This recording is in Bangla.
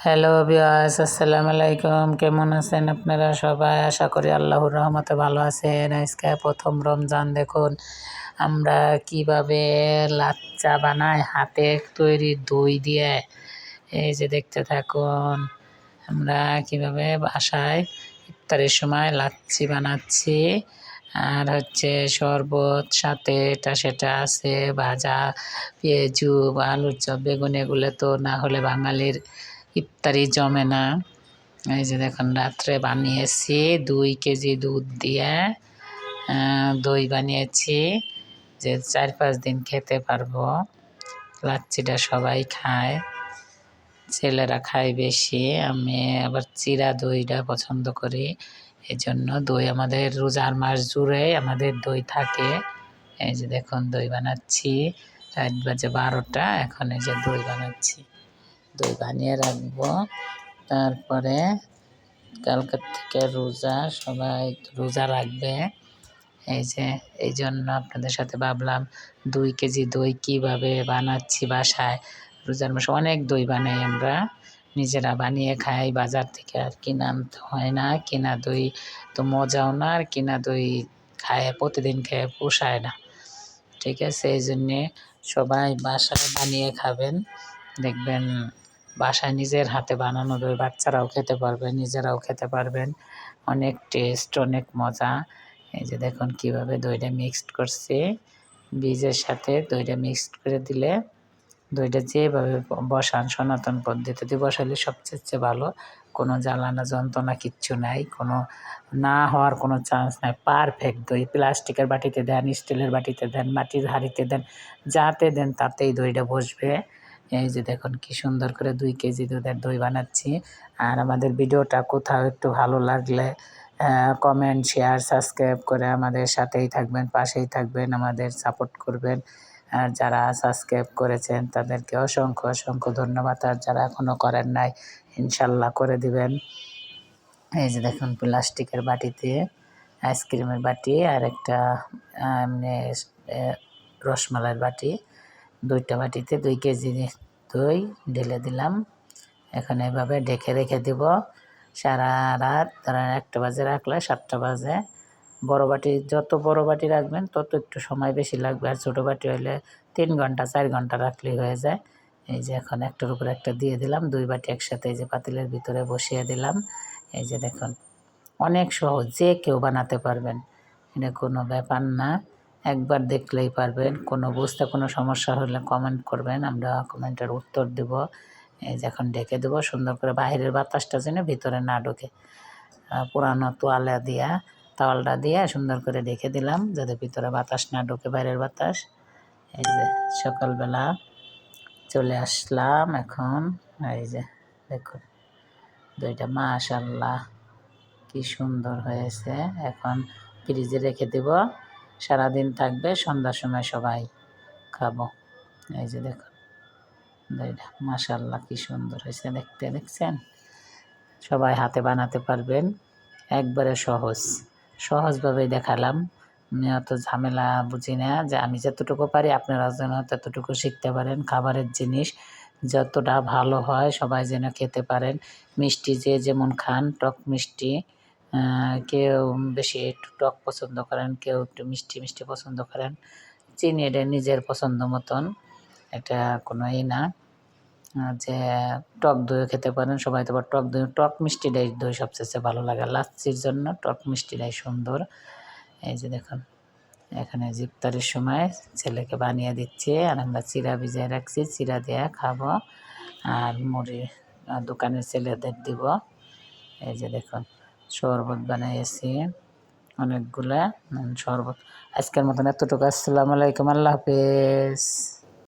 হ্যালো ভিউয়ার্স, আসসালামু আলাইকুম। কেমন আছেন আপনারা সবাই? আশা করি আল্লাহর রহমতে ভালো আছেন। আজকে প্রথম রমজান, দেখুন আমরা কিভাবে লাচ্চা বানাই হাতে তৈরি দই দিয়ে। এই যে দেখতে থাকুন, আমরা কিভাবে বাসায় ইফতারের সময় লাচ্ছি বানাচ্ছি। আর হচ্ছে শরবত সাথে এটা সেটা আছে, ভাজা পেঁয়াজু বা আলুর চপ, বেগুন, এগুলো তো না হলে বাঙালির ইফতারি জমে না। এই যে দেখুন, রাত্রে বানিয়েছি 2 কেজি দুধ দিয়ে দই বানিয়েছি, যে 4-5 দিন খেতে পারবো। লাচ্ছিটা সবাই খায়, ছেলেরা খায় বেশি, আমি আবার চিরা দইটা পছন্দ করি। এই জন্য দই আমাদের রোজার মাস জুড়ে আমাদের দই থাকে। এই যে দেখুন, দই বানাচ্ছি, রাত বাজে 12টা, এখন এই যে দই বানাচ্ছি। দই বানিয়ে রাখবো, তারপরে কালকের থেকে রোজা, সবাই রোজা রাখবে। এই জন্য আপনাদের সাথে ভাবলাম 2 কেজি দই কীভাবে বানাচ্ছি বাসায়। রোজার মাসে অনেক দই বানাই আমরা, নিজেরা বানিয়ে খাই, বাজার থেকে আর কিনে আনতে হয় না। কিনা দই তো মজাও না, আর কিনা দই খায় প্রতিদিন খেয়ে পোষায় না, ঠিক আছে? এই জন্যে সবাই বাসায় বানিয়ে খাবেন, দেখবেন বাসায় নিজের হাতে বানানো দই বাচ্চারাও খেতে পারবেন, নিজেরাও খেতে পারবেন। অনেক টেস্ট, অনেক মজা। এই যে দেখুন কীভাবে দইটা মিক্সড করছি, বীজের সাথে দইটা মিক্সড করে দিলে, দইটা যেভাবে বসান সনাতন পদ্ধতিতে বসালে সবচেয়ে ভালো। কোনো জ্বালানা যন্ত্রণা কিচ্ছু নাই, কোনো না হওয়ার কোনো চান্স নাই। পারফেক্ট দই। প্লাস্টিকের বাটিতে দেন, স্টিলের বাটিতে দেন, মাটির হাঁড়িতে দেন, যাতে দেন তাতেই দইটা বসবে। এই যে দেখুন কি সুন্দর করে 2 কেজি দুধের দই বানাচ্ছি। আর আমাদের ভিডিওটা কোথাও একটু ভালো লাগলে কমেন্ট, শেয়ার, সাবস্ক্রাইব করে আমাদের সাথেই থাকবেন, পাশেই থাকবেন, আমাদের সাপোর্ট করবেন। আর যারা সাবস্ক্রাইব করেছেন তাদেরকে অসংখ্য অসংখ্য ধন্যবাদ, আর যারা এখনও করেন নাই ইনশাল্লাহ করে দিবেন। এই যে দেখুন, প্লাস্টিকের বাটিতে আইসক্রিমের বাটি আর একটা এমনি রসমালাইয়ের বাটি, 2টা বাটিতে 2 কেজি দই ঢেলে দিলাম। এখন এভাবে ঢেকে রেখে দেব সারা রাত। ধরেন 1টা বাজে রাখলে 7টা বাজে। বড় বাটি, যত বড় বাটি রাখবেন তত একটু সময় বেশি লাগবে, আর ছোটো বাটি হলে 3 ঘন্টা 4 ঘন্টা রাখলেই হয়ে যায়। এই যে এখন একটার উপর একটা দিয়ে দিলাম, 2 বাটি একসাথে এই যে পাতিলের ভিতরে বসিয়ে দিলাম। এই যে দেখুন, অনেক সহজ, যে কেউ বানাতে পারবেন, এটা কোনো ব্যাপার না। একবার দেখলেই পারবেন। কোনো বুঝতে কোনো সমস্যা হলে কমেন্ট করবেন, আমরা কমেন্টের উত্তর দেব। এই যে এখন ঢেকে দেবো সুন্দর করে, বাইরের বাতাসটা যেন ভিতরে না ঢোকে। পুরানো তাওয়ালটা দিয়ে সুন্দর করে ঢেকে দিলাম, যাতে ভিতরে বাতাস না ঢোকে, বাইরের বাতাস। এই যে সকালবেলা চলে আসলাম এখন। এই যে দেখুন দইটা মাশাআল্লাহ কি সুন্দর হয়েছে। এখন ফ্রিজে রেখে দেব, সারাদিন থাকবে, সন্ধ্যার সময় সবাই খাবো। এই যে দেখুন দইটা মাশাআল্লাহ কি সুন্দর হয়েছে দেখতে, দেখছেন? সবাই হাতে বানাতে পারবেন, একবারে সহজভাবেই দেখালাম। আমি অত ঝামেলা বুঝি না, যে আমি যতটুকু পারি আপনারা যেন ততটুকু শিখতে পারেন। খাবারের জিনিস যতটা ভালো হয় সবাই যেন খেতে পারেন। মিষ্টি যে যেমন খান, টক মিষ্টি, কেউ বেশি একটু টক পছন্দ করেন, কেউ একটু মিষ্টি মিষ্টি পছন্দ করেন। চিনি এটা নিজের পছন্দ মতন, এটা কোনো না যে টক দইও খেতে পারেন সবাই। তো টক মিষ্টিটাই দই সবচেয়ে ভালো লাগে, লাচ্ছির জন্য টক মিষ্টিটাই সুন্দর। এই যে দেখুন, এখানে ইফতারের সময় ছেলেকে বানিয়ে দিচ্ছে, আর আমরা চিরা ভিজিয়ে রাখছি, চিরা দিয়ে খাবো, আর মুড়ি দোকানের ছেলেদের দিব। এই যে দেখুন শরবত বানিয়েছি অনেকগুলা শরবত। আজকের মতন এতটুকু। আসসালামু আলাইকুম, আল্লাহ হাফেজ।